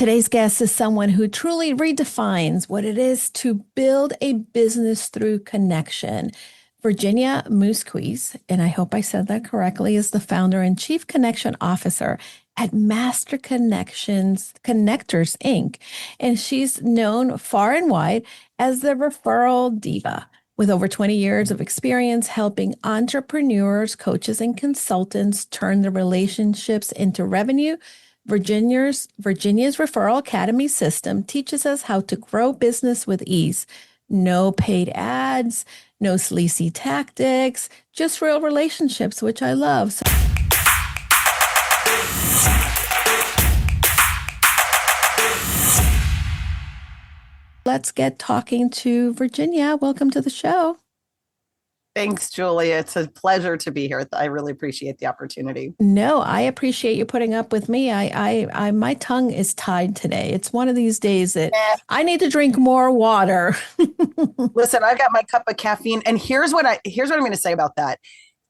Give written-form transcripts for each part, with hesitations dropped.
Today's guest is someone who truly redefines what it is to build a business through connection. Virginia Muzquiz, and I hope I said that correctly, is the founder and chief connection officer at Master Connections Connectors Inc. And she's known far and wide as the Referral Diva. With over 20 years of experience helping entrepreneurs, coaches, and consultants turn their relationships into revenue, Virginia's Referral Academy system teaches us how to grow business with ease. No paid ads, no sleazy tactics, just real relationships, which I love. So let's get talking to Virginia. Welcome to the show. Thanks, Julia. It's a pleasure to be here. I really appreciate the opportunity. No, I appreciate you putting up with me. My tongue is tied today. It's one of these days that I need to drink more water. Listen, I've got my cup of caffeine, and here's what I'm going to say about that.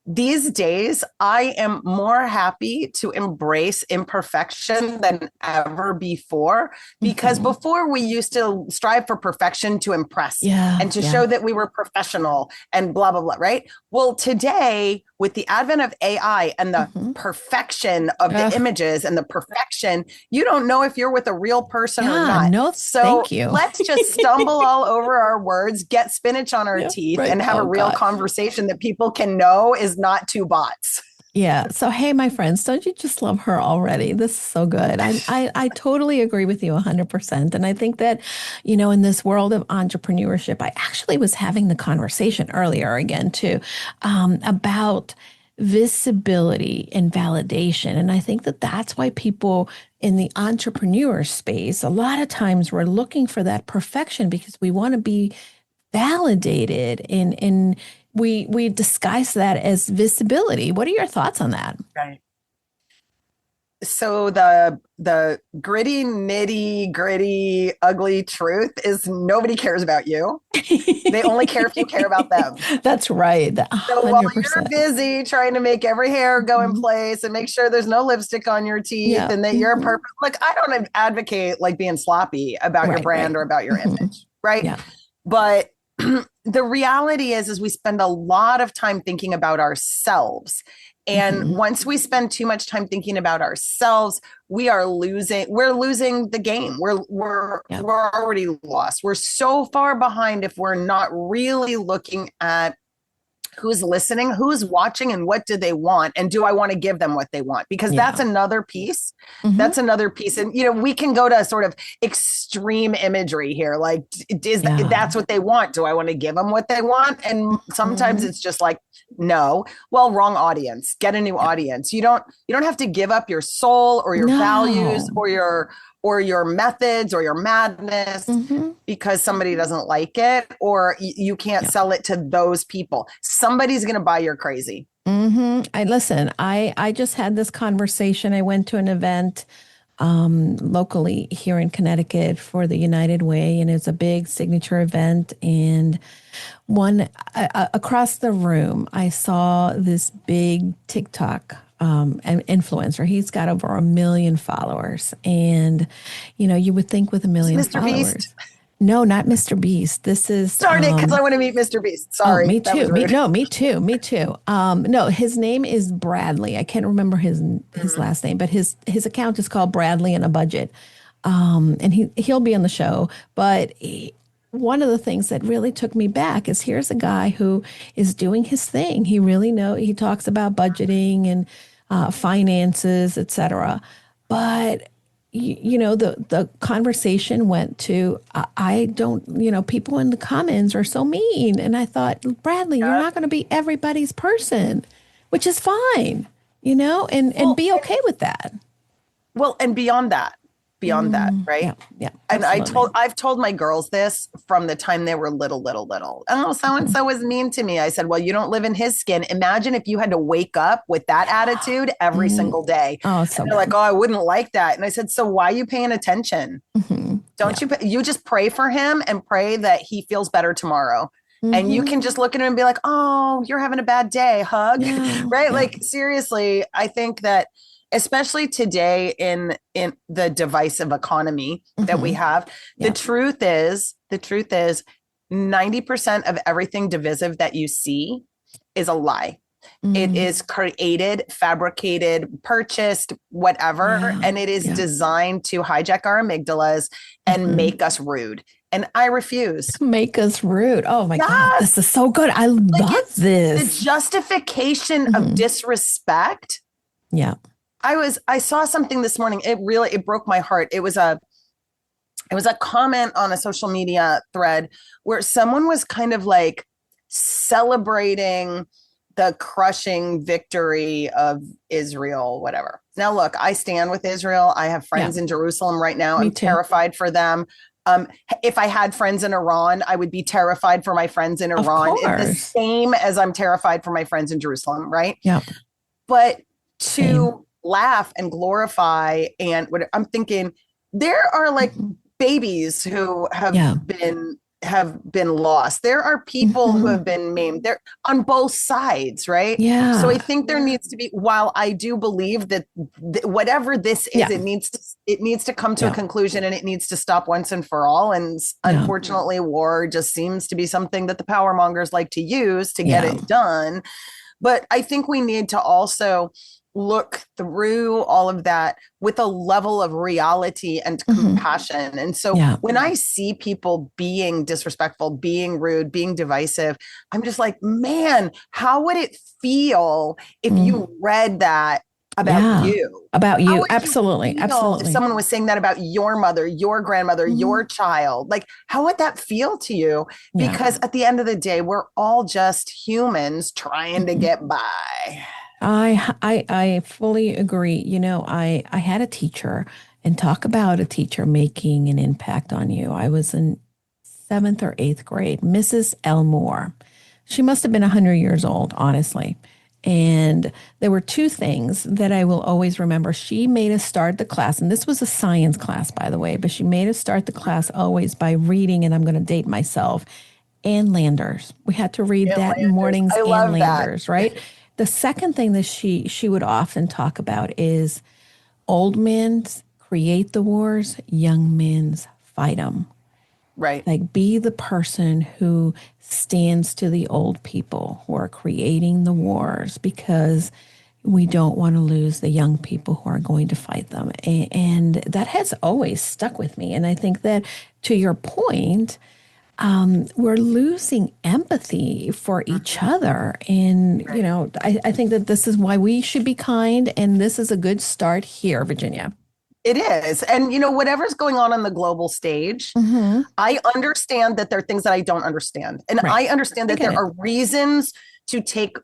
These days, I am more happy to embrace imperfection than ever before, because before we used to strive for perfection to impress and to show that we were professional and blah, blah, blah, right? Well, today, with the advent of AI and the perfection of the images and the perfection, you don't know if you're with a real person or not. No, so thank you. Let's just stumble all over our words, get spinach on our teeth, and have a real conversation that people can know is not two bots. Yeah. So, hey, my friends, don't you just love her already? This is so good. I totally agree with you 100%. And I think that, in this world of entrepreneurship, I actually was having the conversation earlier again, too, about visibility and validation. And I think that that's why people in the entrepreneur space, a lot of times we're looking for that perfection because we want to be validated and we disguise that as visibility. What are your thoughts on that? Right. So the gritty, nitty gritty, ugly truth is nobody cares about you. They only care if you care about them. That's right. 100%. So while you're busy trying to make every hair go in place and make sure there's no lipstick on your teeth and that you're perfect. Like, I don't advocate like being sloppy about your brand or about your image. Right. Yeah. But the reality is we spend a lot of time thinking about ourselves. And once we spend too much time thinking about ourselves, we're losing the game. We're already lost. We're so far behind if we're not really looking at who's listening, who's watching, and what do they want? And do I want to give them what they want? Because that's another piece. That's another piece. And, we can go to sort of extreme imagery here. Like, that's what they want? Do I want to give them what they want? And sometimes it's just like, no, well, wrong audience, get a new audience. You don't have to give up your soul or your values or your methods or your madness because somebody doesn't like it, or you can't sell it to those people. Somebody's going to buy your crazy. I just had this conversation. I went to an event locally here in Connecticut for the United Way, and it's a big signature event. And across the room, I saw this big TikTok an influencer. He's got over 1 million followers. And, you would think with 1 million Mr. followers. Beast? No, not Mr. Beast. This is... Darn it, because I want to meet Mr. Beast. Sorry. Me too. Me too. No, his name is Bradley. I can't remember his last name, but his account is called Bradley in a Budget. And he'll be on the show. But one of the things that really took me back is here's a guy who is doing his thing. He talks about budgeting and finances, etc. But the conversation went to, I don't, people in the comments are so mean. And I thought, Bradley, you're not going to be everybody's person, which is fine, and be okay with that. Well, and beyond that, right? Yeah. And I've told my girls this from the time they were little. Oh, so-and-so was mean to me. I said, well, you don't live in his skin. Imagine if you had to wake up with that attitude every single day. Oh, so they're like, oh, I wouldn't like that. And I said, so why are you paying attention? You just pray for him and pray that he feels better tomorrow. And you can just look at him and be like, oh, you're having a bad day. Hug. Right. Like, seriously, I think that especially today in the divisive economy that we have. Yeah. The truth is 90% of everything divisive that you see is a lie. It is created, fabricated, purchased, whatever, and it is designed to hijack our amygdalas and make us rude. And I refuse. Make us rude. Oh my God, this is so good. I love this. The justification of disrespect. Yeah. I saw something this morning. It broke my heart. It was a comment on a social media thread where someone was kind of like celebrating the crushing victory of Israel, whatever. Now, look, I stand with Israel. I have friends in Jerusalem right now. I'm terrified for them. If I had friends in Iran, I would be terrified for my friends in Iran. It's the same as I'm terrified for my friends in Jerusalem, right? Yeah. But to laugh and glorify, and what I'm thinking, there are like babies who have been lost. There are people who have been maimed. They're on both sides, right? Yeah. So I think there needs to be, while I do believe that whatever this is, it needs to come to a conclusion, and it needs to stop once and for all. And unfortunately, war just seems to be something that the power mongers like to use to get it done. But I think we need to also look through all of that with a level of reality and compassion. And so when I see people being disrespectful, being rude, being divisive, I'm just like, man, how would it feel if you read that about you? About you. Absolutely. Absolutely. If someone was saying that about your mother, your grandmother, your child, like, how would that feel to you? Because at the end of the day, we're all just humans trying to get by. I fully agree. You know, I had a teacher, and talk about a teacher making an impact on you. I was in 7th or 8th grade, Mrs. Elmore. She must have been 100 years old, honestly. And there were two things that I will always remember. She made us start the class, and this was a science class, by the way, but she made us start the class always by reading, and I'm going to date myself, Ann Landers. We had to read that in mornings, Ann Landers, right? The second thing that she would often talk about is old men create the wars, young men fight them. Right. Like, be the person who stands to the old people who are creating the wars, because we don't want to lose the young people who are going to fight them. And that has always stuck with me. And I think that, to your point, we're losing empathy for each other. And, you know, I think that this is why we should be kind. And this is a good start here, Virginia. It is. And, you know, whatever's going on the global stage, I understand that there are things that I don't understand. And I understand that there are reasons to take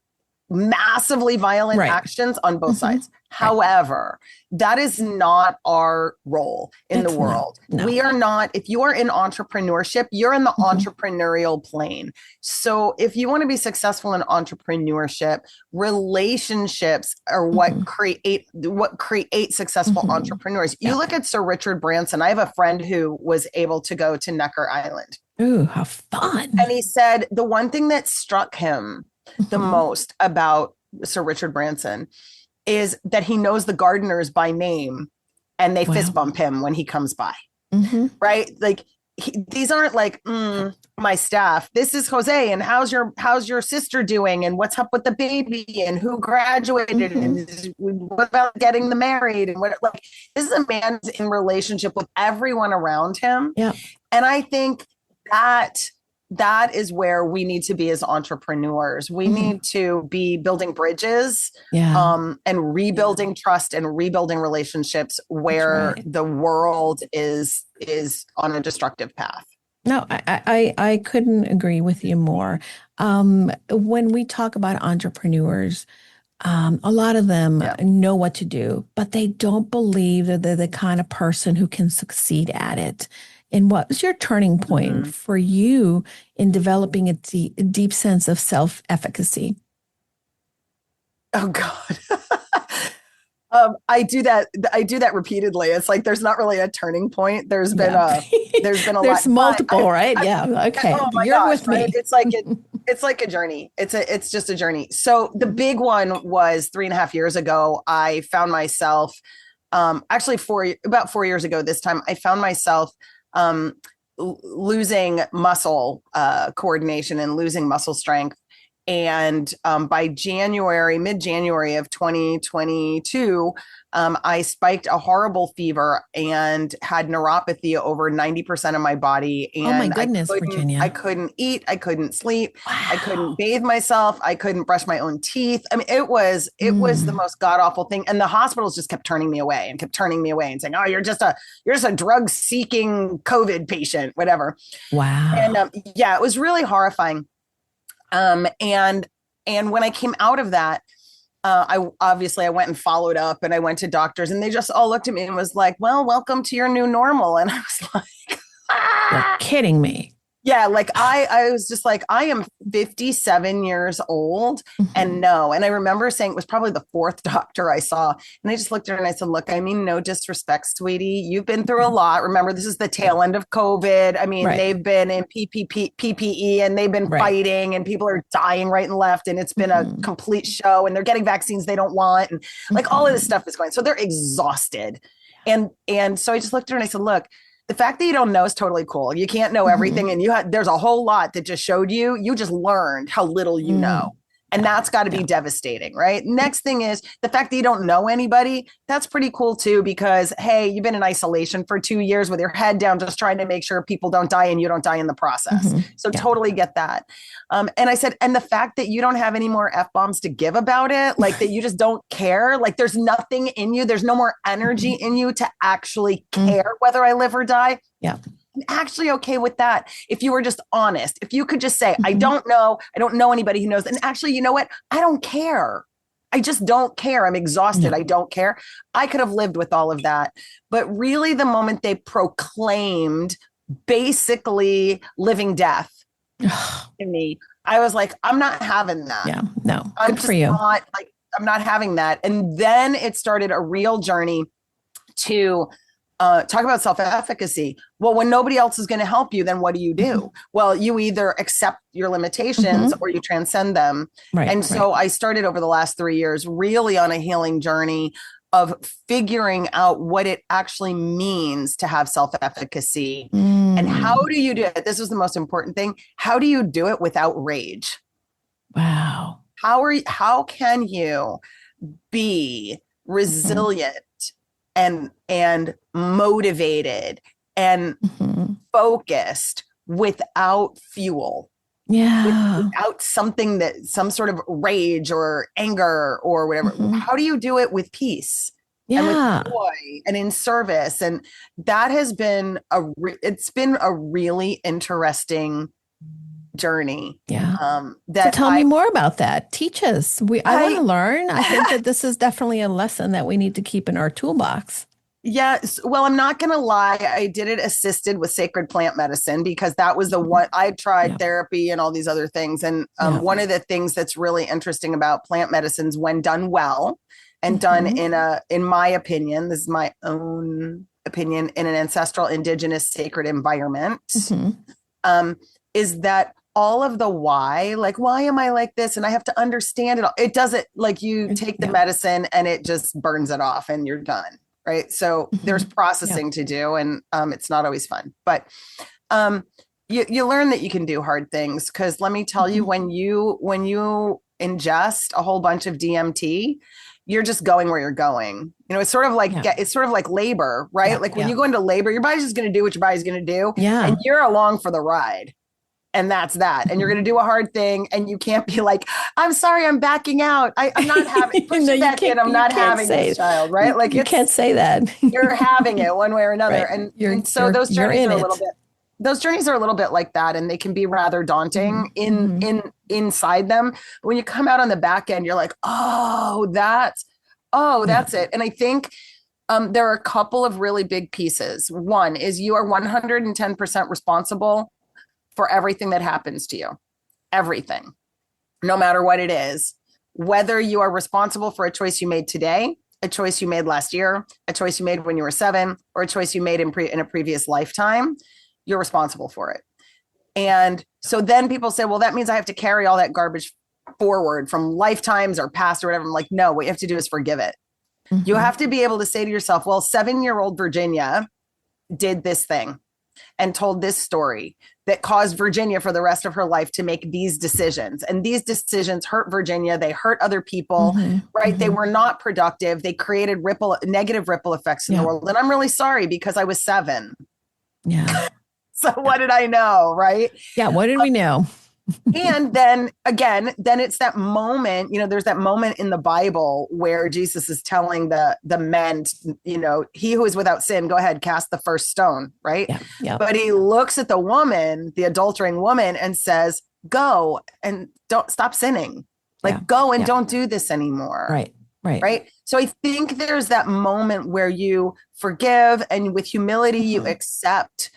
massively violent actions on both sides. However, that is not our role in the world. No. We are not, if you are in entrepreneurship, you're in the entrepreneurial plane. So if you want to be successful in entrepreneurship, relationships are what create successful entrepreneurs. You look at Sir Richard Branson. I have a friend who was able to go to Necker Island. Ooh, how fun. And he said the one thing that struck him the most about Sir Richard Branson is that he knows the gardeners by name, and they fist bump him when he comes by. Right? Like, these aren't like, my staff. This is Jose, and how's your sister doing, and what's up with the baby, and who graduated, and what about getting them married, and what, like, this is a man in relationship with everyone around him. Yeah. And I think that is where we need to be as entrepreneurs. We need to be building bridges and rebuilding trust and rebuilding relationships where the world is on a destructive path. No, I couldn't agree with you more. When we talk about entrepreneurs, a lot of them know what to do, but they don't believe that they're the kind of person who can succeed at it. And what was your turning point for you in developing a deep sense of self-efficacy? Oh, God. I do that. I do that repeatedly. It's like there's not really a turning point. Yeah. There's been a lot, There's but multiple, right? Yeah. Okay. oh my You're gosh, with right? me. It's like a journey. It's just a journey. So the big one was 3.5 years ago. I found myself, actually about 4 years ago this time, I found myself um, losing muscle coordination and losing muscle strength. And by mid January of 2022, I spiked a horrible fever and had neuropathy over 90% of my body. Oh my And goodness, I Virginia. couldn't eat, I couldn't sleep, I couldn't Wow. bathe myself, I couldn't brush my own teeth. I mean, it was the Mm. most god awful thing. And the hospitals just kept turning me away and kept turning me away and saying, "Oh, you're just a drug seeking COVID patient, whatever." And Wow. yeah, it was really horrifying. And when I came out of that, I went and followed up, and I went to doctors, and they just all looked at me and was like, "Well, welcome to your new normal." And I was like, You're ah! kidding me. Yeah, like I was just like, I am 57 years old, and Mhm. no. And I remember saying, it was probably the fourth doctor I saw. And I just looked at her and I said, "Look, I mean, no disrespect, sweetie. You've been through a Mhm. lot. Remember, this is the Yeah. tail end of COVID. I mean, Right. they've been in PPE, and they've been Right. fighting, and people are dying right and left. And it's been a Hmm. complete show, and they're getting vaccines they don't want. And like all of this Hmm. stuff is going. So they're exhausted. And so I just looked at her and I said, "Look, the fact that you don't know is totally cool. You can't know everything, Hmm. and there's a whole lot that just showed you just learned how little you know. Mm. And Yeah. that's got to be Yeah. devastating, right? Next thing is the fact that you don't know anybody. That's pretty cool too, because hey, you've been in isolation for 2 years with your head down, just trying to make sure people don't die and you don't die in the process. Hmm. So Yeah. totally get that. And I said, and the fact that you don't have any more F bombs to give about it, like that you just don't care, like there's nothing in you, there's no more energy Mhm. in you to actually Mm. care whether I live or die. Yeah. I'm actually okay with that. If you were just honest, if you could just say, Hmm. I don't know anybody who knows. And actually, you know what? I don't care. I just don't care. I'm exhausted. No. I don't care. I could have lived with all of that. But really, the moment they proclaimed basically living death to me, I was like, I'm not having that. Yeah. No. I'm Good for just you. not like, I'm not having that. And then it started a real journey to talk about self-efficacy. Well, when nobody else is going to help you, then what do you Hmm. do? Well, you either accept your limitations Hmm. or you transcend them. Right. And Right. so I started over the last 3 years really on a healing journey of figuring out what it actually means to have self-efficacy. And how Mm. do you do it? This was the most important thing. How do you do it without rage? Wow. How can you be Hmm. resilient and motivated and Hmm. focused without fuel, Yeah. without some sort of rage or anger or whatever? Hmm. How do you do it with peace and with Yeah. joy and in service? And that has been it's been a really interesting journey. Yeah. So That tell me more about that. Teach us. I want to I learn. I think that this is definitely a lesson that we need to keep in our toolbox. Yes. Well, I'm not going to lie. I did it assisted with sacred plant medicine because that was the one I tried Yeah. therapy and all these other things. And Yeah. one of the things that's really interesting about plant medicines when done well and done Hmm. in my opinion, this is my own opinion, in an ancestral, indigenous, sacred environment, Hmm. um, is that all of the why, like, why am I like this? And I have to understand it all. It doesn't, like, you take the Yeah. medicine and it just burns it off and you're done. Right. So Hmm. there's Yeah. processing to do, and it's not always fun. But um, you learn that you can do hard things, because let me tell you, Hmm. when you ingest a whole bunch of DMT, you're just going where you're going. Yeah. It's sort of like labor, right? Yeah. Like when Yeah. you go into labor, your body's just going to do what your body's going to do, and Yeah. you're along for the ride. And that's that. And you're Mhm. going to do a hard thing. And you can't be like, I'm sorry, I'm backing out. I'm not having, push No, it back in. I'm you not can't having this say child, right? Like you can't say that. you're having it one way or another. Right. And so You're in it. those journeys are a little bit like that. And they can be rather Hmm. daunting Hmm. inside them. But when you come out on the back end, you're like, Yeah. that's it. And I think there are a couple of really big pieces. One is you are 110% responsible for everything that happens to you, everything, no matter what it is, whether you are responsible for a choice you made today a choice you made last year, a choice you made when you were 7, or a choice you made in a previous lifetime, you're responsible for it. And so then people say, well, that means I have to carry all that garbage forward from lifetimes or past or whatever. I'm like, no, what you have to do is forgive it. You have to be able to say to yourself, well, 7-year-old Virginia did this thing and told this story that caused Virginia for the rest of her life to make these decisions. And these decisions hurt Virginia. They hurt other people, right? They were not productive. They created negative ripple effects in the world. And I'm really sorry because I was 7. Yeah. So what did I know, right? Yeah. What did we know? And then again, then it's that moment, there's that moment in the Bible where Jesus is telling the men, he who is without sin, go ahead, cast the first stone, right? Yeah, yeah. But he looks at the woman, the adultering woman, and says, go and don't stop sinning. Go and don't do this anymore. Right. Right. So I think there's that moment where you forgive and with humility, you accept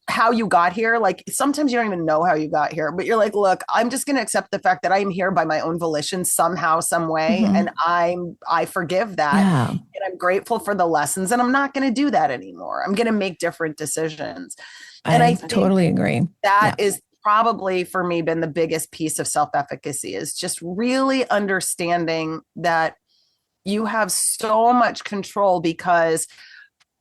how you got here. Like sometimes you don't even know how you got here, but you're like, look, I'm just going to accept the fact that I'm here by my own volition somehow, some way. And I forgive that. And I'm grateful for the lessons and I'm not going to do that anymore. I'm going to make different decisions. And I totally agree. That is probably for me been the biggest piece of self-efficacy is just really understanding that you have so much control because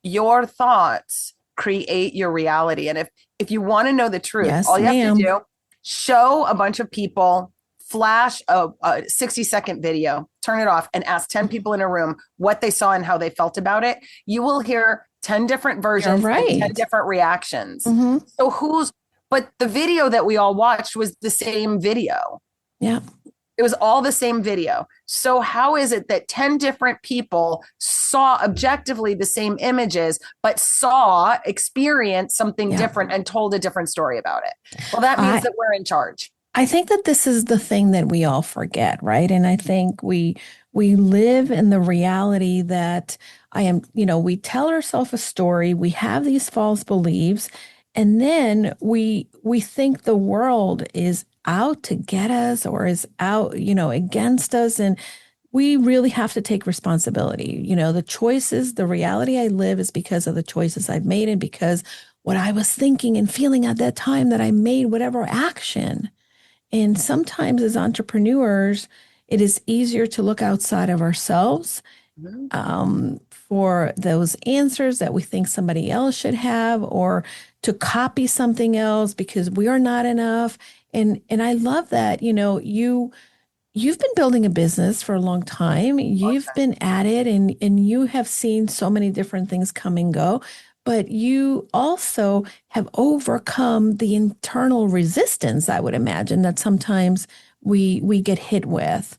your thoughts create your reality. And if you want to know the truth, all you have to do, show a bunch of people, flash a 60-second video, turn it off and ask 10 people in a room what they saw and how they felt about it. You will hear 10 different versions, and 10 different reactions. But the video that we all watched was the same video. Yeah. It was all the same video. So how is it that 10 different people saw objectively the same images, but experienced something different and told a different story about it? Well, that means that we're in charge. I think that this is the thing that we all forget, right? And I think we live in the reality that we tell ourselves a story, we have these false beliefs, and then we think the world is out to get us or is out, against us. And we really have to take responsibility. The choices, the reality I live is because of the choices I've made and because what I was thinking and feeling at that time that I made whatever action. And sometimes as entrepreneurs, it is easier to look outside of ourselves for those answers that we think somebody else should have or to copy something else because we are not enough. And I love that, you've been building a business for a long time. You've been at it and you have seen so many different things come and go, but you also have overcome the internal resistance, I would imagine, that sometimes we get hit with.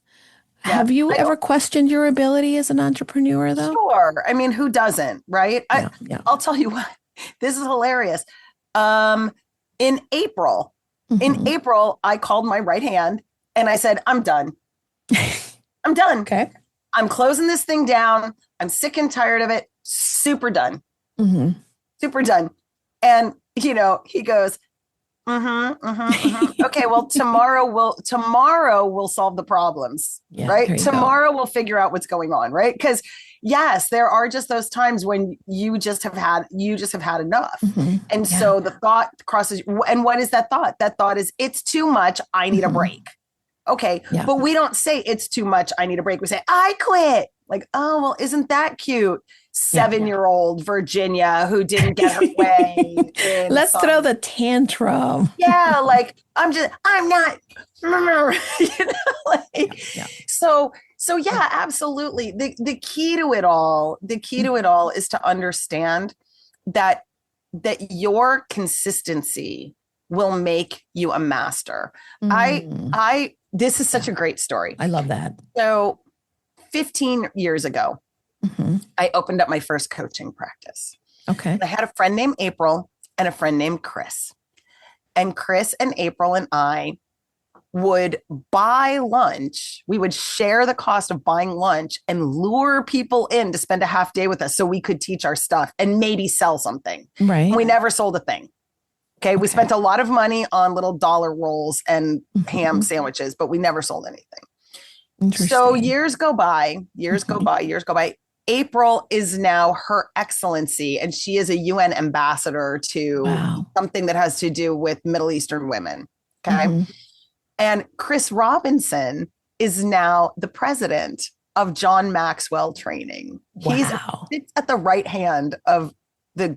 Yeah. Have you ever questioned your ability as an entrepreneur, though? Sure. I mean, who doesn't, right? I'll tell you what, this is hilarious. In April, I called my right hand and I said, I'm done. I'm done. Okay. I'm closing this thing down. I'm sick and tired of it. Super done. Super done. And, he goes, okay, well, tomorrow we'll solve the problems, right? Tomorrow we'll figure out what's going on, right? Because yes, there are just those times when you just have had enough. And so the thought crosses, and what is that thought? That thought is, it's too much. I need a break. Okay. Yeah. But we don't say it's too much. I need a break. We say, I quit. Like, oh, well, isn't that cute? 7-year-old Virginia who didn't get her way. Let's throw the tantrum. Yeah. Like, I'm not, So yeah, absolutely. The key to it all is to understand that your consistency will make you a master. This is such a great story. I love that. So 15 years ago, I opened up my first coaching practice. Okay. I had a friend named April and a friend named Chris. And Chris and April and I would buy lunch. We would share the cost of buying lunch and lure people in to spend a half day with us so we could teach our stuff and maybe sell something. Right. And we never sold a thing. Okay. We spent a lot of money on little dollar rolls and ham sandwiches, but we never sold anything. So Interesting. years go by, years go by. April is now Her Excellency, and she is a UN ambassador to Wow. something that has to do with Middle Eastern women. Okay. Hmm. And Chris Robinson is now the president of John Maxwell Training. He's Wow. sits at the right hand of the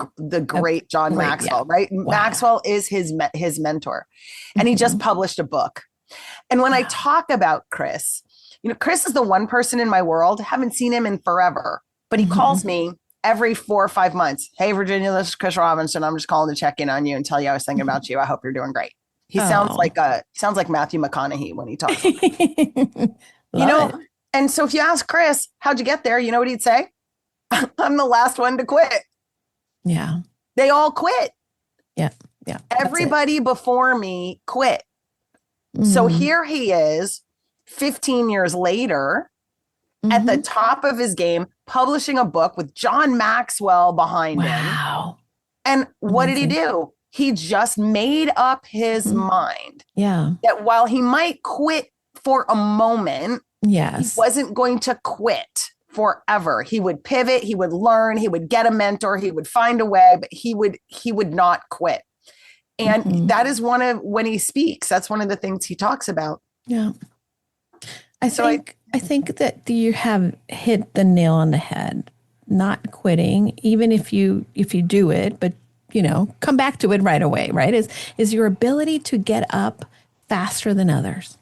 great John Great. Yeah. Maxwell, right? Wow. Maxwell is his mentor. And he just published a book. And when I talk about Chris, Chris is the one person in my world, haven't seen him in forever, but he calls me every 4 or 5 months. Hey, Virginia, this is Chris Robinson. I'm just calling to check in on you and tell you I was thinking about you. I hope you're doing great. He sounds like Matthew McConaughey when he talks. Love it. And so if you ask Chris, how'd you get there? You know what he'd say? I'm the last one to quit. Yeah. They all quit. Yeah. Yeah. Everybody before me quit. So here he is 15 years later at the top of his game, publishing a book with John Maxwell behind him. Wow. And what did he do? He just made up his mind that while he might quit for a moment, he wasn't going to quit forever. He would pivot, he would learn, he would get a mentor, he would find a way, but he would not quit. And that is when he speaks, that's one of the things he talks about. Yeah. I think that you have hit the nail on the head. Not quitting, even if you do it, but come back to it right away, right? Is your ability to get up faster than others.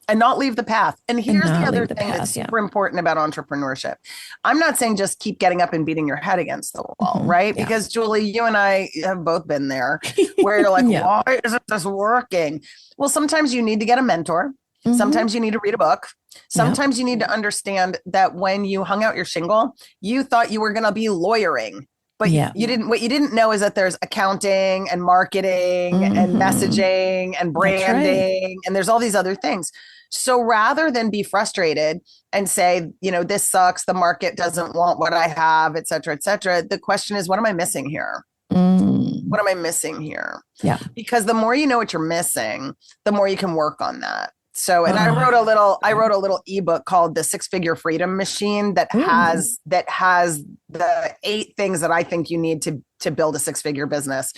And not leave the path. And here's the other thing that's super important about entrepreneurship. I'm not saying just keep getting up and beating your head against the wall, right? Yeah. Because Julie, you and I have both been there where you're like, why isn't this working? Well, sometimes you need to get a mentor. Sometimes you need to read a book. Sometimes you need to understand that when you hung out your shingle, you thought you were going to be lawyering. But you didn't. What you didn't know is that there's accounting and marketing and messaging and branding, and there's all these other things. So rather than be frustrated and say, this sucks, the market doesn't want what I have, et cetera, the question is, what am I missing here? What am I missing here? Yeah. Because the more you know what you're missing, the more you can work on that. So, and I wrote a little ebook called The 6-Figure Freedom Machine that has the 8 things that I think you need to build a 6-figure business.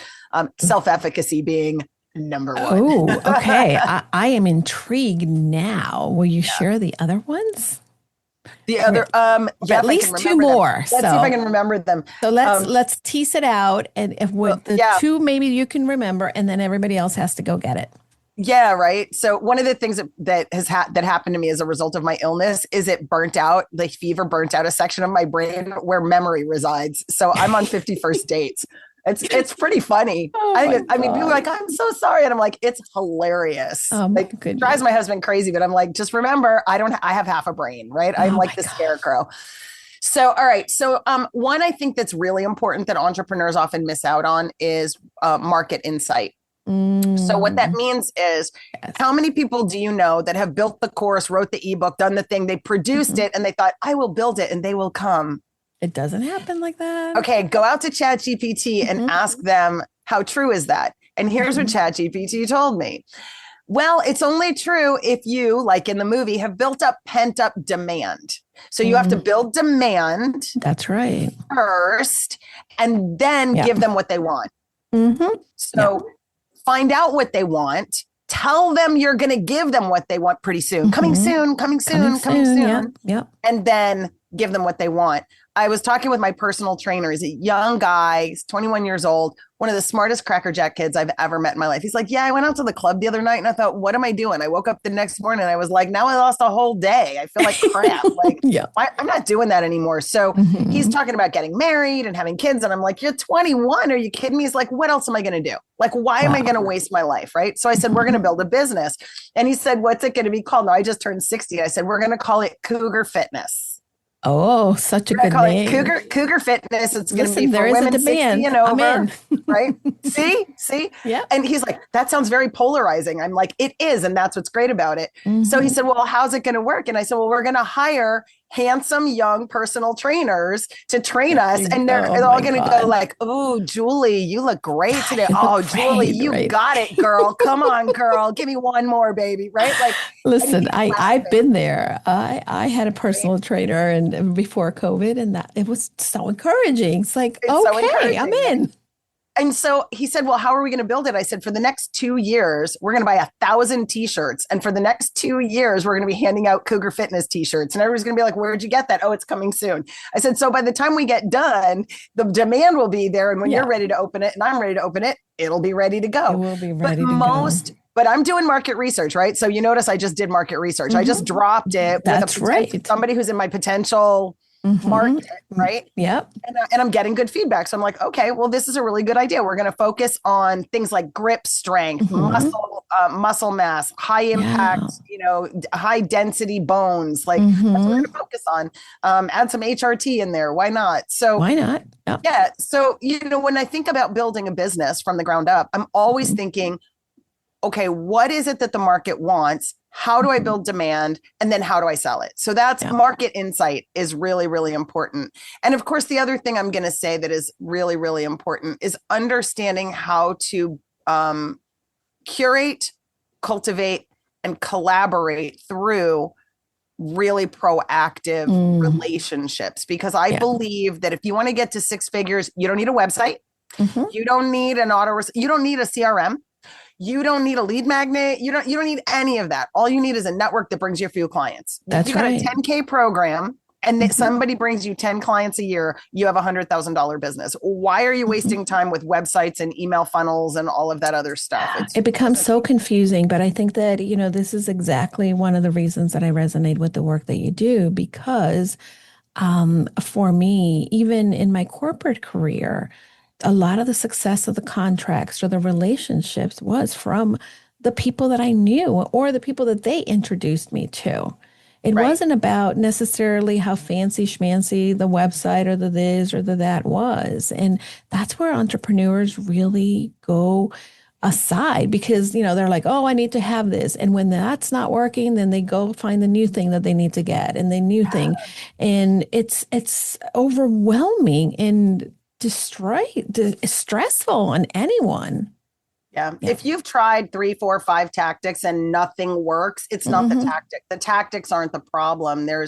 Self-efficacy being number 1. Oh, okay. I am intrigued now. Will you share the other ones? The other, at least 2 more. Let's see if I can remember them. So let's tease it out, and if with the 2 maybe you can remember, and then everybody else has to go get it. Yeah, right. So one of the things that happened to me as a result of my illness is it burnt out a section of my brain where memory resides. So I'm on 51st dates. It's pretty funny. I mean, people are like, I'm so sorry. And I'm like, it's hilarious. It drives my husband crazy, but I'm like, just remember, I have half a brain, right? I'm like the scarecrow. So, all right. So one I think that's really important that entrepreneurs often miss out on is market insight. So what that means is how many people do you know that have built the course, wrote the ebook, done the thing, they produced it, and they thought, I will build it and they will come. It doesn't happen like that. Okay, go out to ChatGPT and ask them, how true is that? And here's what ChatGPT told me. Well, it's only true if you, like in the movie, have built up pent up demand. So you have to build demand. That's right. First, and then give them what they want. So find out what they want. Tell them you're going to give them what they want pretty soon. Coming soon. Yep. And then give them what they want. I was talking with my personal trainer. He's a young guy. He's 21 years old. One of the smartest Cracker Jack kids I've ever met in my life. He's like, I went out to the club the other night and I thought, what am I doing? I woke up the next morning and I was like, now I lost a whole day. I feel like crap. I'm not doing that anymore. So he's talking about getting married and having kids. And I'm like, you're 21. Are you kidding me? He's like, what else am I going to do? Like, why am I going to waste my life? Right. So I said, we're going to build a business. And he said, what's it going to be called? No, I just turned 60. I said, we're going to call it Cougar Fitness. Oh, such a good name. Cougar Fitness. It's going to be for women 60 and over, right? See? Yeah. And he's like, that sounds very polarizing. I'm like, it is. And that's what's great about it. So he said, well, how's it going to work? And I said, well, we're going to hire handsome young personal trainers to train us. And they're Oh all my going to go God. like, oh, Julie, you look great today. You Oh, look Julie, great, you right? got it, girl. Come on, girl. Give me one more, baby. Right? Like, and Listen, he's I've laughing. been there. I had a Right? personal trainer and before COVID, and that it was so encouraging. It's like, It's so okay, I'm encouraging, right? in. And so he said, well, how are we going to build it? I said, for the next 2 years, we're going to buy 1,000 t-shirts. And for the next 2 years, we're going to be handing out Cougar Fitness t-shirts. And everybody's going to be like, where'd you get that? Oh, it's coming soon. I said, so by the time we get done, the demand will be there. And when you're Yeah, ready to open it and I'm ready to open it, it'll be ready to it go. will be But ready to go. but I'm doing market research, right? So you notice I just did market research. I just Hmm. dropped it with a That's potential, right. somebody who's in my potential Hmm. market, right? Yep. And I'm getting good feedback. So I'm like, okay, well, this is a really good idea. We're going to focus on things like grip strength, Hmm. muscle mass, high Yeah. impact, high density bones. Like that's what we're Hmm. going to focus on. Add some HRT in there. Why not? So Why not? Yep. yeah. So, when I think about building a business from the ground up, I'm always Hmm. thinking, okay, what is it that the market wants? How do I Hmm. build demand? And then how do I sell it? So that's Yeah. market insight is really, really important. And of course, the other thing I'm going to say that is really, really important is understanding how to curate, cultivate, and collaborate through really proactive Mm. relationships. Because I Yeah. believe that if you want to get to six figures, you don't need a website. Hmm. You don't need you don't need a CRM. You don't need a lead magnet. You don't need any of that. All you need is a network that brings you a few clients. If you That's got a right. 10K program and that Hmm. somebody brings you 10 clients a year, you have $100,000 business. Why are you Hmm. wasting time with websites and email funnels and all of that other stuff? It It becomes doesn't so make sense. confusing, but I think that, this is exactly one of the reasons that I resonate with the work that you do because for me, even in my corporate career, a lot of the success of the contracts or the relationships was from the people that I knew or the people that they introduced me to. It Right. wasn't about necessarily how fancy schmancy the website or the this or the that was. And that's where entrepreneurs really go aside because they're like, oh, I need to have this, and when that's not working, then they go find the new thing that they need to get and the new thing, and it's overwhelming and stressful on anyone. Yeah. Yeah. If you've tried 3, 4, 5 tactics and nothing works, it's not the Hmm. tactic. The tactics aren't the problem. No,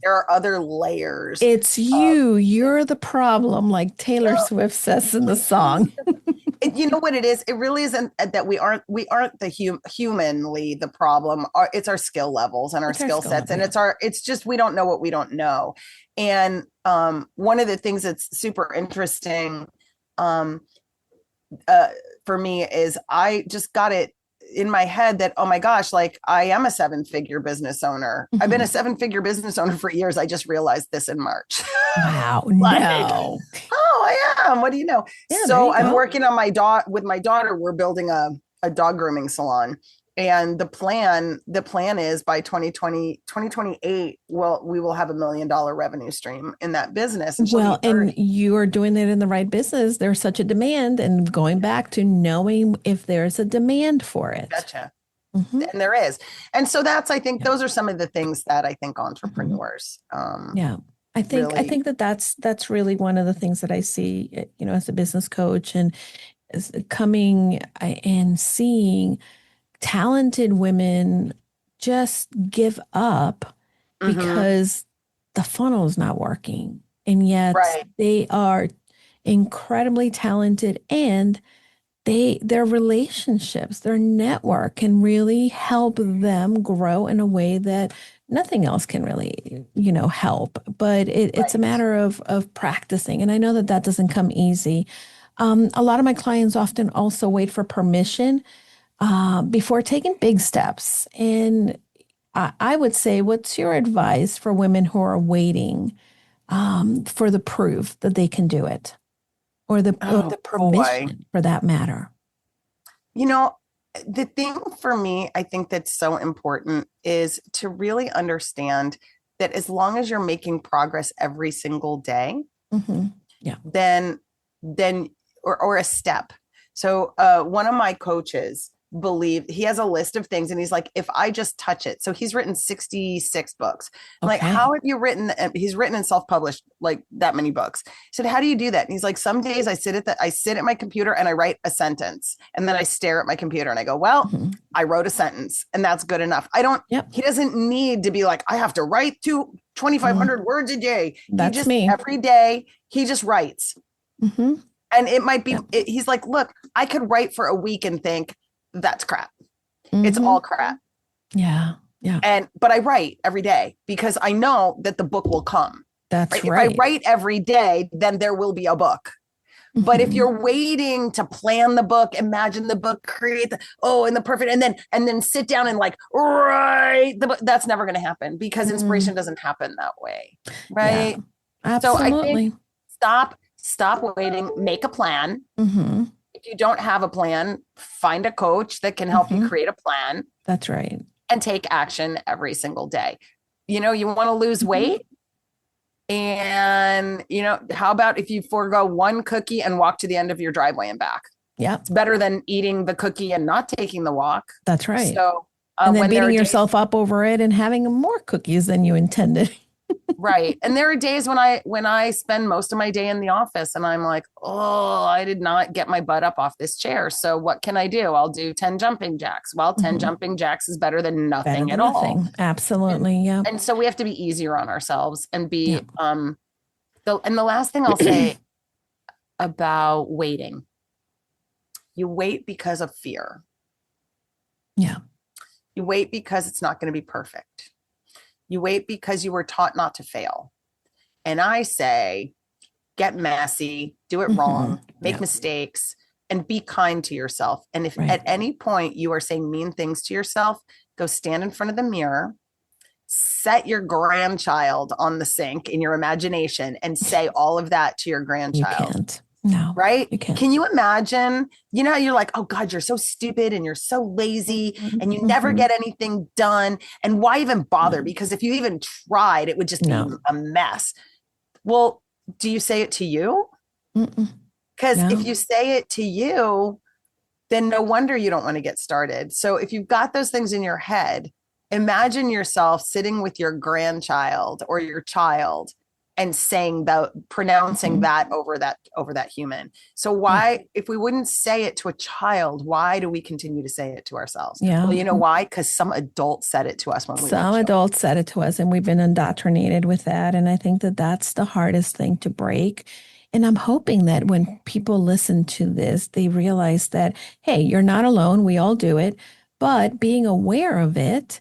There are other layers it's of you're the problem, like Taylor Swift says in the song. you know what it is? It really isn't that we aren't the humanly the problem. It's our skill levels and our It's our skill skill sets, level. and Yeah. it's just we don't know what we don't know. And one of the things that's super interesting um, uh, for me is I just got it in my head that, oh my gosh, like I am a 7-figure business owner. I've been a Hmm. 7-figure business owner for years. I just realized this in March. Wow. Like, No. oh, I am. What do you know? Yeah, there So you I'm go. working on my dog with my daughter. We're building a dog grooming salon. And the plan is by 2028, we will have $1 million revenue stream in that business. And she'll be Well, and 30. you are doing it in the right business. There's such a demand, and going back to knowing if there's a demand for it. Betcha. Hmm. And there is. And so I think Yeah. those are some of the things that I think Hmm. entrepreneurs Yeah. I really. think that that's really one of the things that I see, as a business coach and is coming and seeing talented women just give up Mhm. because the funnel is not working. And yet Right. they are incredibly talented and their relationships, their network can really help them grow in a way that nothing else can really, help. But it's a Right. matter of practicing. And I know that that doesn't come easy. A lot of my clients often also wait for permission before taking big steps. And I would say, what's your advice for women who are waiting for the proof that they can do it, or the Oh boy. permission for that matter? You know, the thing for me, I think that's so important is to really understand that as long as you're making progress every single day, Hmm. Yeah. then then or a step. So one of my coaches believe he has a list of things and he's like, if I just touch it. So he's written 66 books. I'm like, Okay. how have you written? He's written and self-published like that many books. I said, how do you do that? And he's like, some days I sit at my computer and I write a sentence and then I stare at my computer and I go, well, I wrote a sentence and that's good enough. He doesn't need to be like, I have to write 2,500 words a day. That's me. Every day he just writes. And it might be, he's like, look, I could write for a week and think that's crap. It's all crap. Yeah. Yeah. But I write every day because I know that the book will come. That's right. If I write every day, then there will be a book. But if you're waiting to plan the book, imagine the book, create the perfect, and then sit down and like write the book, that's never going to happen because inspiration doesn't happen that way. Right. Yeah, absolutely. So I think stop waiting, make a plan. If you don't have a plan, find a coach that can help you create a plan. That's right. And take action every single day. You want to lose weight. And, how about if you forego one cookie and walk to the end of your driveway and back? Yeah. It's better than eating the cookie and not taking the walk. That's right. So, and then beating yourself up over it and having more cookies than you intended. Right. And there are days when I spend most of my day in the office and I'm like, oh, I did not get my butt up off this chair. So what can I do? I'll do 10 jumping jacks. Well, 10 jumping jacks is better than nothing at all. Absolutely. Yeah. And so we have to be easier on ourselves and be, and the last thing I'll say about waiting, you wait because of fear. Yeah. You wait because it's not going to be perfect. You wait because you were taught not to fail. And I say, get messy, do it wrong, make mistakes, and be kind to yourself. And if at any point you are saying mean things to yourself, go stand in front of the mirror, set your grandchild on the sink in your imagination and say all of that to your grandchild. You can't. No. Right? You can't. Can you imagine? You're like, oh God, you're so stupid and you're so lazy and you never get anything done. And why even bother? Because if you even tried, it would just be a mess. Well, do you say it to you? Because if you say it to you, then no wonder you don't want to get started. So if you've got those things in your head, imagine yourself sitting with your grandchild or your child and pronouncing that over that human. So why, if we wouldn't say it to a child, why do we continue to say it to ourselves? Yeah. Well, you know why? Because some adult said it to us when we were children. Some adults said it to us and we've been indoctrinated with that. And I think that that's the hardest thing to break. And I'm hoping that when people listen to this, they realize that, hey, you're not alone. We all do it. But being aware of it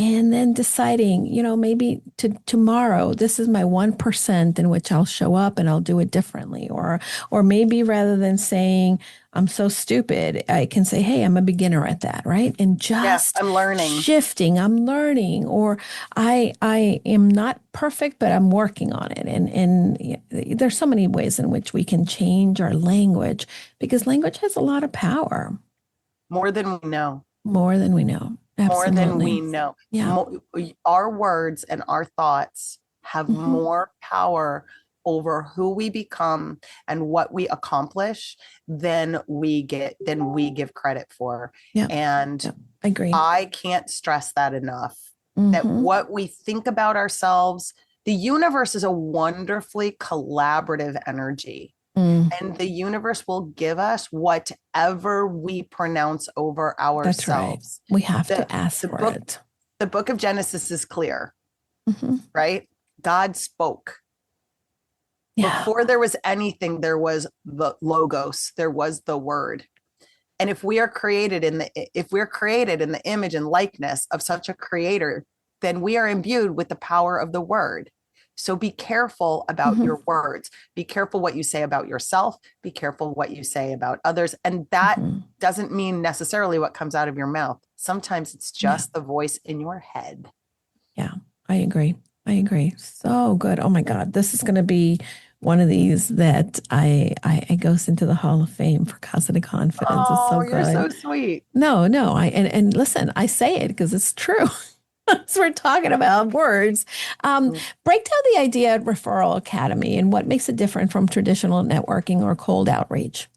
and then deciding, maybe tomorrow, this is my 1% in which I'll show up and I'll do it differently. Or maybe rather than saying, I'm so stupid, I can say, hey, I'm a beginner at that, right? And just I'm learning. Shifting, I'm learning, or I am not perfect, but I'm working on it. And there's so many ways in which we can change our language because language has a lot of power. More than we know. More than we know. Absolutely. More than we know. Yeah. Our words and our thoughts have more power over who we become and what we accomplish than we give credit for. Yeah. And I agree. I can't stress that enough, that what we think about ourselves, the universe is a wonderfully collaborative energy. And the universe will give us whatever we pronounce over ourselves. That's right. We have to ask for it. The book of Genesis is clear, right? God spoke. Yeah. Before there was anything, there was the logos, there was the word. And if we're created in the image and likeness of such a creator, then we are imbued with the power of the word. So be careful about your words. Be careful what you say about yourself. Be careful what you say about others. And that doesn't mean necessarily what comes out of your mouth. Sometimes it's just the voice in your head. Yeah, I agree. So good. Oh my God. This is going to be one of these that I goes into the Hall of Fame for Positive Confidence. Oh, it's so good. You're so sweet. No. And listen, I say it because it's true. So we're talking about words. Break down the idea at Referral Academy and what makes it different from traditional networking or cold outreach.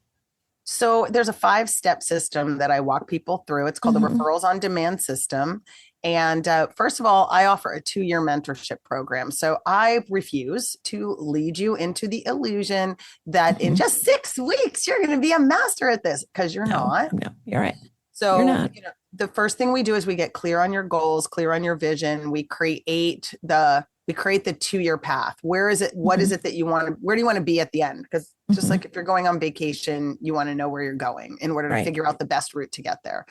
So there's a 5-step system that I walk people through. It's called the Mm-hmm. Referrals on Demand system. And first of all, I offer a 2-year mentorship program. So I refuse to lead you into the illusion that in Mm-hmm. just 6 weeks, you're going to be a master at this, because you're No, not. no, you're right. You're So, not. the first thing we do is we get clear on your goals, clear on your vision. We create the 2-year path. Where is it? What Mm-hmm. is it that you want to, where do you want to be at the end? Because just Mm-hmm. like if you're going on vacation, you want to know where you're going in order to Right. figure out the best route to get there.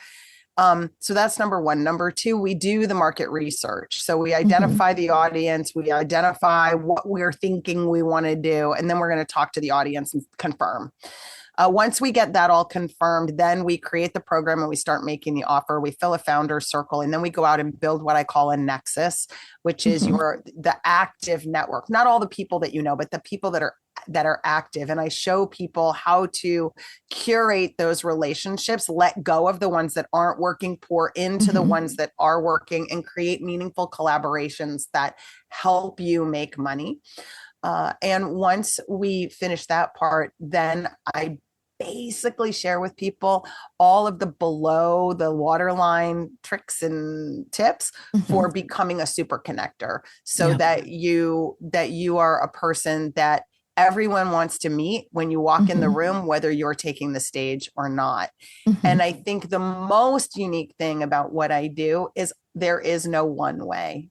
So that's number one. Number two, we do the market research. So we Mm-hmm. identify the audience, we identify what we're thinking we want to do, and then we're going to talk to the audience and confirm. Once we get that all confirmed, then we create the program and we start making the offer. We fill a founder circle, and then we go out and build what I call a nexus, which is Mm-hmm. the active network. Not all the people that you know, but the people that are active. And I show people how to curate those relationships, let go of the ones that aren't working, pour into the Mm-hmm. ones that are working, and create meaningful collaborations that help you make money. And once we finish that part, then I basically share with people all of the below the waterline tricks and tips Mm-hmm. for becoming a super connector, so Yeah. that you are a person that everyone wants to meet when you walk in the Mm-hmm. room, whether you're taking the stage or not. Mm-hmm. And I think the most unique thing about what I do is there is no one way.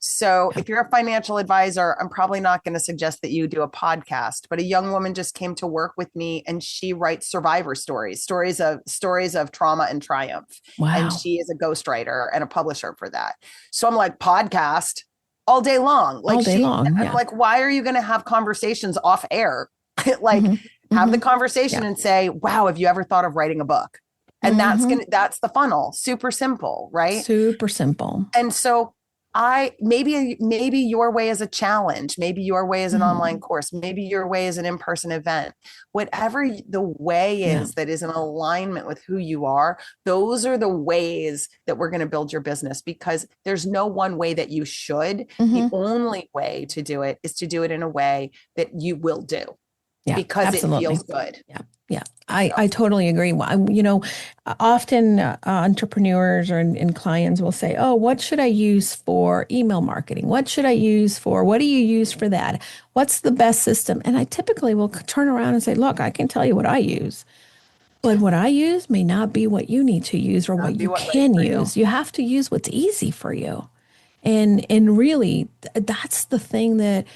So Yeah. if you're a financial advisor, I'm probably not going to suggest that you do a podcast, but a young woman just came to work with me, and she writes survivor stories, stories of trauma and triumph. And Wow. she is a ghostwriter and a publisher for that. So I'm like, podcast all day long. All day long. I'm Yeah. like, why are you going to have conversations off air? Like, Mm-hmm. have the Mm-hmm. conversation Yeah. and say, wow, have you ever thought of writing a book? And Mm-hmm. that's the funnel. Super simple, right? Super simple. And so maybe your way is a challenge, maybe your way is an Mm-hmm. online course, maybe your way is an in-person event. Whatever the way Yeah. is that is in alignment with who you are, those are the ways that we're going to build your business, because there's no one way that you should. The Mm-hmm. only way to do it is to do it in a way that you will do, Yeah. because it Absolutely. feels good. Yeah. Yeah. So, I totally agree. Often entrepreneurs and clients will say, oh, what should I use for email marketing? What do you use for that? What's the best system? And I typically will turn around and say, look, I can tell you what I use, but what I use may not be what you need to use or that'd what be you what right can for you. use. You have to use what's easy for you. And really, that's the thing that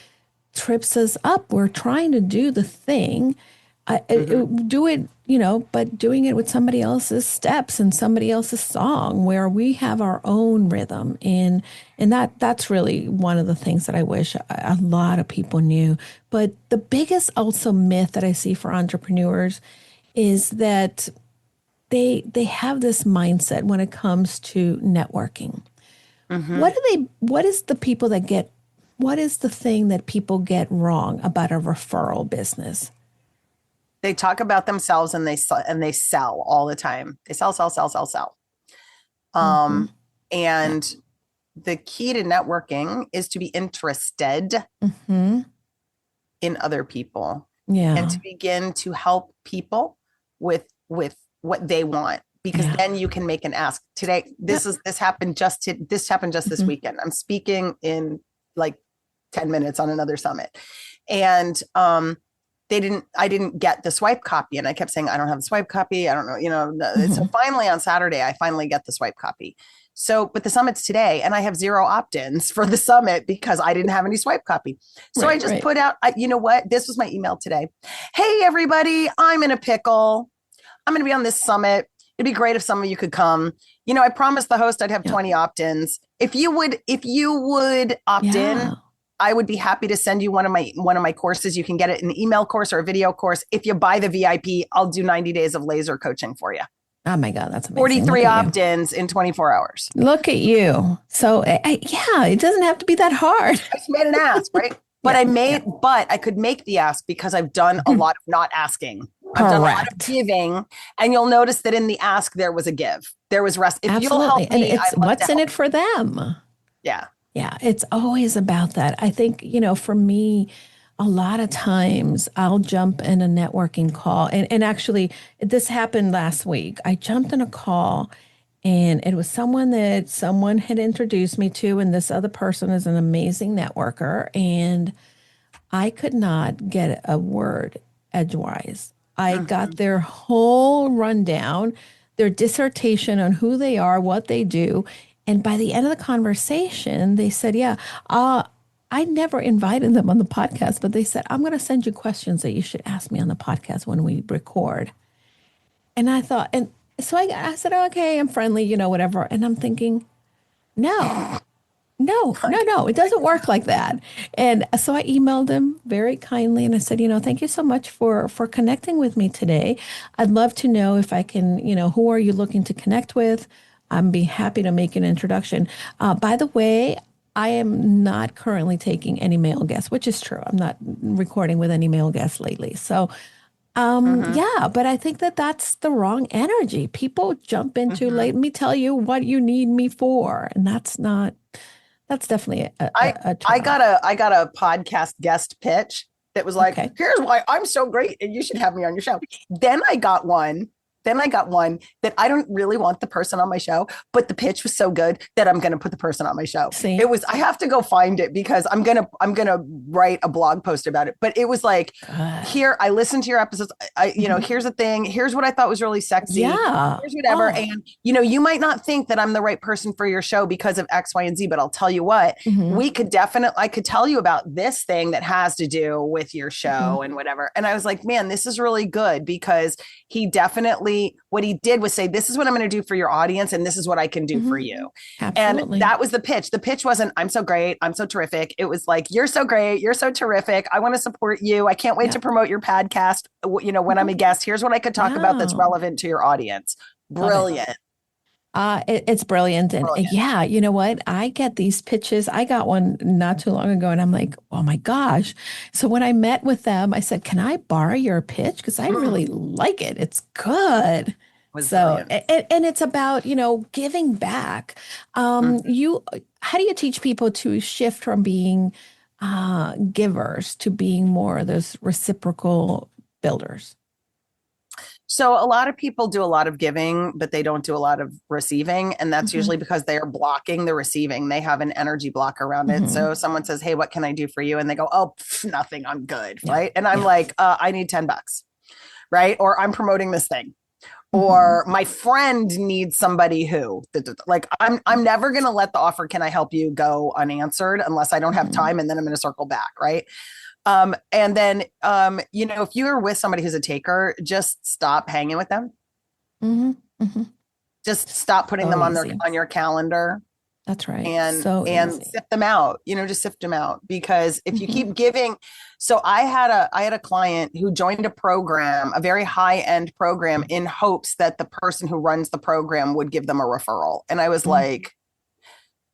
trips us up. We're trying to do the thing, Mm-hmm. do it, but doing it with somebody else's steps and somebody else's song, where we have our own rhythm. And that's really one of the things that I wish a lot of people knew. But the biggest also myth that I see for entrepreneurs is that they have this mindset when it comes to networking. Mm-hmm. What is the thing that people get wrong about a referral business? They talk about themselves, and they sell all the time. They sell, sell, sell, sell, sell. Mm-hmm. Yeah. And the key to networking is to be interested Mm-hmm. in other people, and Yeah. to begin to help people with what they want, because Yeah. then you can make an ask. Today, Yep. this happened just this Mm-hmm. weekend. I'm speaking in like 10 minutes on another summit, and I didn't get the swipe copy, and I kept saying, I don't have the swipe copy, I don't know, so Mm-hmm. finally on Saturday I finally get the swipe copy. So, but the summit's today, and I have 0 opt-ins for the summit because I didn't have any swipe copy. So I Right, just right. put out, you know what, this was my email today. Hey everybody, I'm in a pickle, I'm going to be on this summit, it'd be great if some of you could come. I promised the host I'd have Yeah. 20 opt-ins. If you would opt in, Yeah. I would be happy to send you one of my courses. You can get it an email course or a video course. If you buy the VIP, I'll do 90 days of laser coaching for you. Oh my God, that's amazing. 43 Look at you. opt-ins in 24 hours. Look at you. So yeah, it doesn't have to be that hard. I just made an ask, right? But Yeah. but I could make the ask because I've done a lot of not asking. I've done a lot of Correct. giving, and you'll notice that in the ask there was a give. There was rest. If you'll Absolutely. help And me, it's I'd love what's to in help. it for them. Yeah. Yeah, it's always about that. I think, for me, a lot of times I'll jump in a networking call. And actually, this happened last week. I jumped in a call and it was someone that someone had introduced me to. And this other person is an amazing networker. And I could not get a word edgewise. I got their whole rundown, their dissertation on who they are, what they do. And by the end of the conversation, they said, yeah, I never invited them on the podcast, but they said, I'm going to send you questions that you should ask me on the podcast when we record. And I thought, and so I said, oh, okay, I'm friendly, whatever. And I'm thinking, no, no, it doesn't work like that. And so I emailed him very kindly and I said, thank you so much for connecting with me today. I'd love to know if I can, who are you looking to connect with? I'd be happy to make an introduction. By the way, I am not currently taking any male guests, which is true. I'm not recording with any male guests lately. So, yeah, but I think that that's the wrong energy. People jump into, let me tell you what you need me for. And that's definitely I got a podcast guest pitch that was like, Okay. here's why I'm so great and you should have me on your show. Then I got one that I don't really want the person on my show, but the pitch was so good that I'm going to put the person on my show. See? I have to go find it because I'm going to write a blog post about it. But it was like, here, I listened to your episodes. Here's the thing. Here's what I thought was really sexy. Yeah. Here's whatever. Oh. And, you might not think that I'm the right person for your show because of X, Y, and Z, but I'll tell you what, I could tell you about this thing that has to do with your show and whatever. And I was like, man, this is really good because he definitely, what he did was say, this is what I'm going to do for your audience. And this is what I can do for you. Absolutely. And that was the pitch. The pitch wasn't, I'm so great. I'm so terrific. It was like, you're so great. You're so terrific. I want to support you. I can't wait to promote your podcast. When I'm a guest, here's what I could talk about that's relevant to your audience. Brilliant. It's brilliant. And yeah, you know what? I get these pitches. I got one not too long ago and I'm like, oh my gosh. So when I met with them, I said, can I borrow your pitch? Because I really like it. It's good. So, and it's about, giving back. How do you teach people to shift from being givers to being more of those reciprocal builders? So a lot of people do a lot of giving, but they don't do a lot of receiving. And that's usually because they are blocking the receiving. They have an energy block around it. So someone says, hey, what can I do for you? And they go, oh, nothing, I'm good. Right. And I'm like, I need $10. Right. Or I'm promoting this thing. Or my friend needs somebody who, like, I'm never going to let the offer, can I help you, go unanswered unless I don't have time. And then I'm going to circle back. Right. And then, if you're with somebody who's a taker, just stop hanging with them. Just stop putting them on your calendar. That's right. And sift them out, just sift them out, because if you keep giving. So I had a client who joined a program, a very high end program, in hopes that the person who runs the program would give them a referral. And I was like,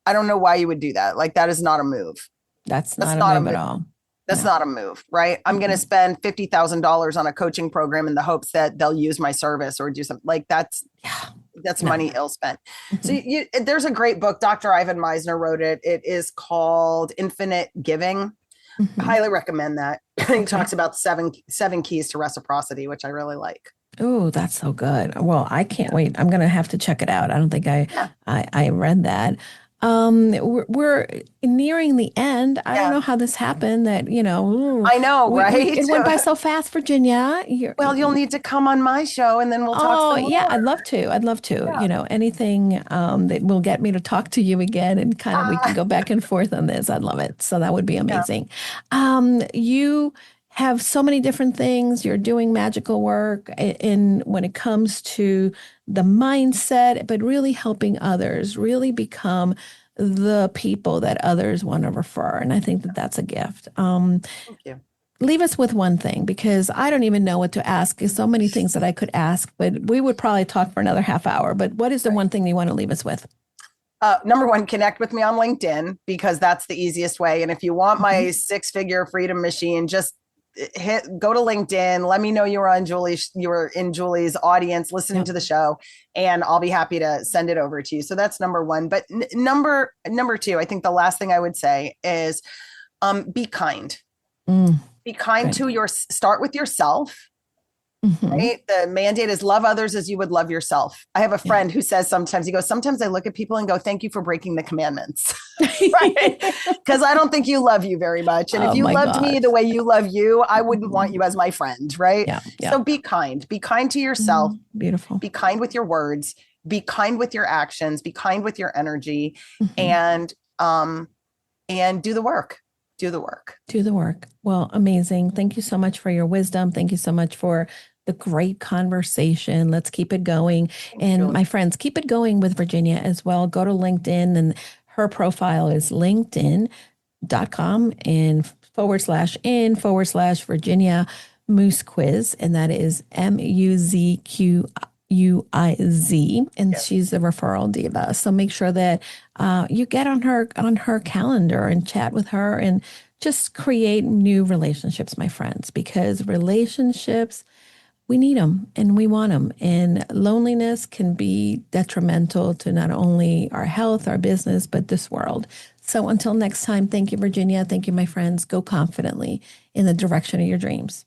I don't know why you would do that. Like, that is not a move. That's not a move at all. That's not a move, right? I'm going to spend $50,000 on a coaching program in the hopes that they'll use my service or do something like that's money ill spent. So there's a great book. Dr. Ivan Misner wrote it. It is called Infinite Giving. I highly recommend that. He talks about seven keys to reciprocity, which I really like. Oh, that's so good. Well, I can't wait. I'm going to have to check it out. I don't think I read that. We're nearing the end. I don't know how this happened that, I know, right? It went by so fast, Virginia. You'll need to come on my show and then we'll talk. Oh, yeah, I'd love to. Yeah. Anything that will get me to talk to you again and kind of we can go back and forth on this. I'd love it. So that would be amazing. You have so many different things. You're doing magical work in when it comes to the mindset, but really helping others really become the people that others want to refer. And I think that that's a gift. Thank you. Leave us with one thing, because I don't even know what to ask. There's so many things that I could ask, but we would probably talk for another half hour. But what is the one thing you want to leave us with? Number one, connect with me on LinkedIn, because that's the easiest way. And if you want my 6-figure freedom machine, just go to LinkedIn. Let me know you were in Julie's audience listening to the show, and I'll be happy to send it over to you. So that's number one. But number two, I think the last thing I would say is be kind. Be kind Good. to start with yourself. Mm-hmm. Right? The mandate is love others as you would love yourself. I have a Yeah. friend who says sometimes, he goes, sometimes I look at people and go, thank you for breaking the commandments. Right? Because I don't think you love you very much. And if Oh you my loved me gosh. the way you love you, I wouldn't want Mhm. you as my friend. Right? Yeah. Yeah. So be kind to yourself, Beautiful. be kind with your words, be kind with your actions, be kind with your energy, Hmm. and do the work. Do the work. Do the work. Well, amazing. Thank you so much for your wisdom. Thank you so much for the great conversation. Let's keep it going. Thanks, And Julie. my friends, keep it going with Virginia as well. Go to LinkedIn, and her profile is linkedin.com and /in/ Virginia Muzquiz. And that is Muzquiz. And Yes. she's a referral diva. So make sure that you get on her calendar and chat with her and just create new relationships, my friends, because relationships, we need them and we want them. And loneliness can be detrimental to not only our health, our business, but this world. So until next time, thank you, Virginia. Thank you, my friends. Go confidently in the direction of your dreams.